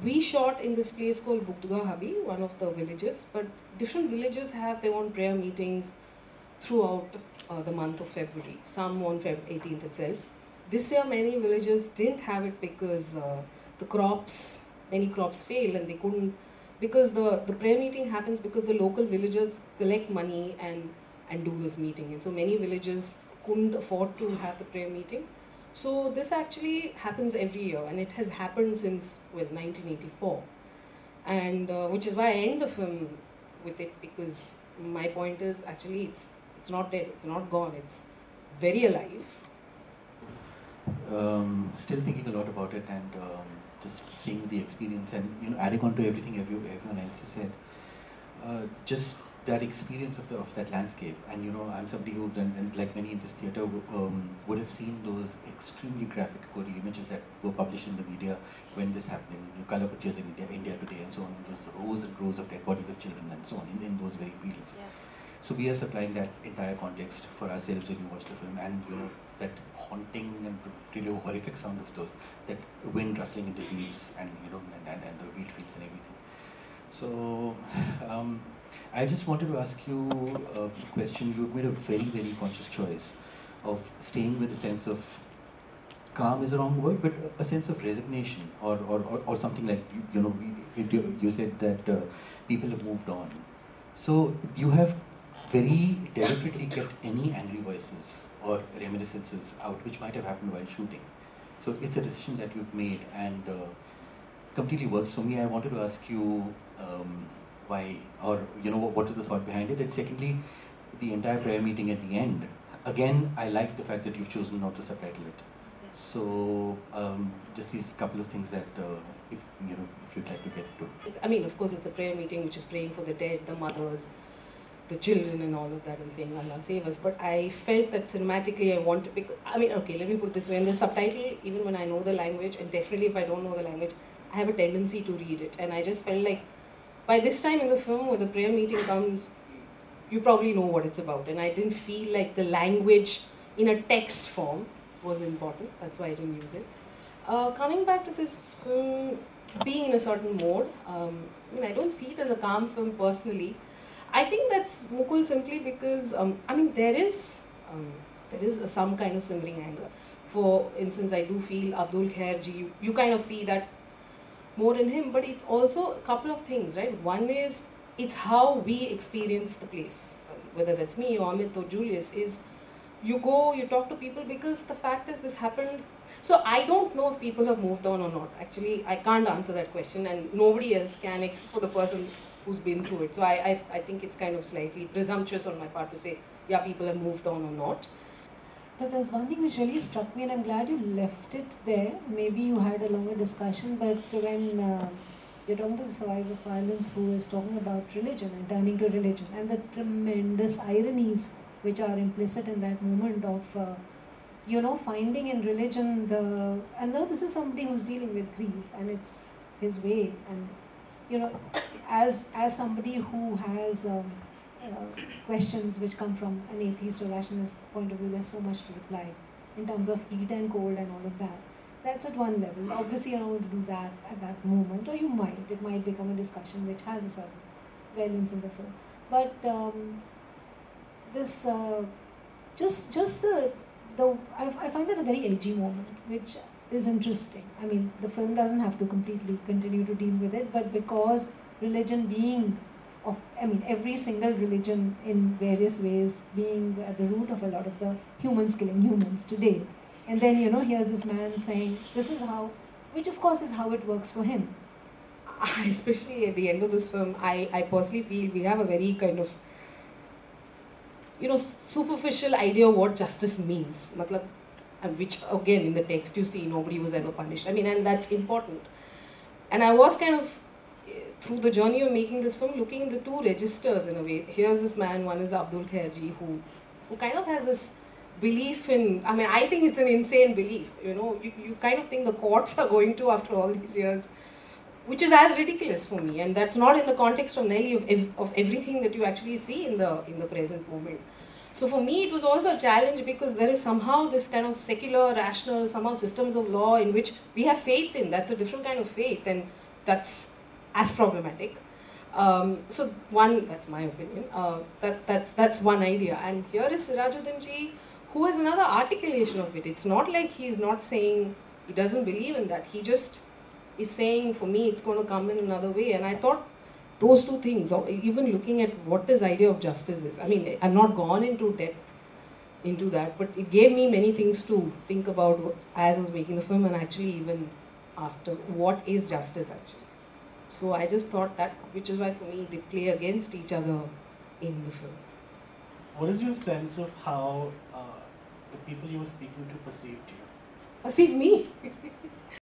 we shot in this place called Bugdgahabi, one of the villages, but different villages have their own prayer meetings throughout the month of February, some on Feb 18th itself. This year many villages didn't have it because many crops failed and they couldn't, because the prayer meeting happens because the local villagers collect money and do this meeting. And so many villages couldn't afford to have the prayer meeting. So this actually happens every year, and it has happened since, well, 1984. And which is why I end the film with it, because my point is actually it's not dead, it's not gone, it's very alive. Still thinking a lot about it, and just staying with the experience, and adding on to everything everyone else has said. Just that experience of that landscape, and I'm somebody who, and like many in this theatre, would have seen those extremely graphic, gory images that were published in the media when this happened. Color pictures in India Today, and so on. Those rows and rows of dead bodies of children, and so on, in those very fields. Yeah. So we are supplying that entire context for ourselves when we watch the film, and that haunting and really horrific sound of that wind rustling in the leaves, and and the wheat fields and everything. So I just wanted to ask you a question. You've made a very, very conscious choice of staying with a sense of, calm is the wrong word, but a sense of resignation, or something like, you said that people have moved on. So you have very deliberately kept any angry voices or reminiscences out, which might have happened while shooting. So it's a decision that you've made, and completely works for me. I wanted to ask you why, or what is the thought behind it? And secondly, the entire prayer meeting at the end. Again, I like the fact that you've chosen not to subtitle it. So just these couple of things that if you'd like to get to. I mean, of course, it's a prayer meeting which is praying for the dead, the mothers, the children, and all of that, and saying Allah save us. But I felt that cinematically I want to pick. I mean, okay, let me put it this way: in the subtitle, even when I know the language, and definitely if I don't know the language, I have a tendency to read it. And I just felt like by this time in the film, when the prayer meeting comes, you probably know what it's about. And I didn't feel like the language in a text form was important. That's why I didn't use it. Coming back to this film being in a certain mode, I mean, I don't see it as a calm film personally. I think that's Mukul simply because, I mean, there is some kind of simmering anger. For instance, I do feel Abdul Khayer ji, you kind of see that more in him, but it's also a couple of things, right? One is, it's how we experience the place, whether that's me or Ahmed or Julius, is you go, you talk to people, because the fact is this happened. So I don't know if people have moved on or not. Actually, I can't answer that question, and nobody else can except for the person who's been through it. So I think it's kind of slightly presumptuous on my part to say, yeah, people have moved on or not. But there's one thing which really struck me, and I'm glad you left it there. Maybe you had a longer discussion, but when you're talking to the survivor of violence who is talking about religion and turning to religion, and the tremendous ironies which are implicit in that moment of, finding in religion and now this is somebody who's dealing with grief, and it's his way, and as somebody who has questions which come from an atheist or rationalist point of view, there's so much to reply in terms of heat and cold and all of that. That's at one level. Obviously, you're not going to do that at that moment, or you might. It might become a discussion which has a certain valence in the film. But this, I find that a very edgy moment, which is interesting. I mean, the film doesn't have to completely continue to deal with it, but because religion being every single religion in various ways being at the root of a lot of the humans killing humans today. And then, here's this man saying, this is how, which of course is how it works for him. Especially at the end of this film, I personally feel we have a very kind of, superficial idea of what justice means. Which again, in the text you see, nobody was ever punished. I mean, and that's important. And I was kind of, through the journey of making this film, looking in the two registers in a way. Here's this man, one is Abdul Khayer ji, who kind of has this belief in, I mean, I think it's an insane belief. You kind of think the courts are going to, after all these years, which is as ridiculous for me. And that's not in the context of Nellie, of everything that you actually see in the present moment. So for me, it was also a challenge, because there is somehow this kind of secular, rational, somehow systems of law in which we have faith in. That's a different kind of faith. And that's as problematic. So one, that's my opinion. That's one idea. And here is Sirajuddin ji, who has another articulation of it. It's not like he's not saying he doesn't believe in that. He just is saying, for me, it's going to come in another way. And I thought those two things, or even looking at what this idea of justice is. I mean, I've not gone into depth into that, but it gave me many things to think about as I was making the film, and actually even after, what is justice actually. So I just thought that, which is why for me they play against each other in the film. What is your sense of how the people you were speaking to perceived you? Perceive me?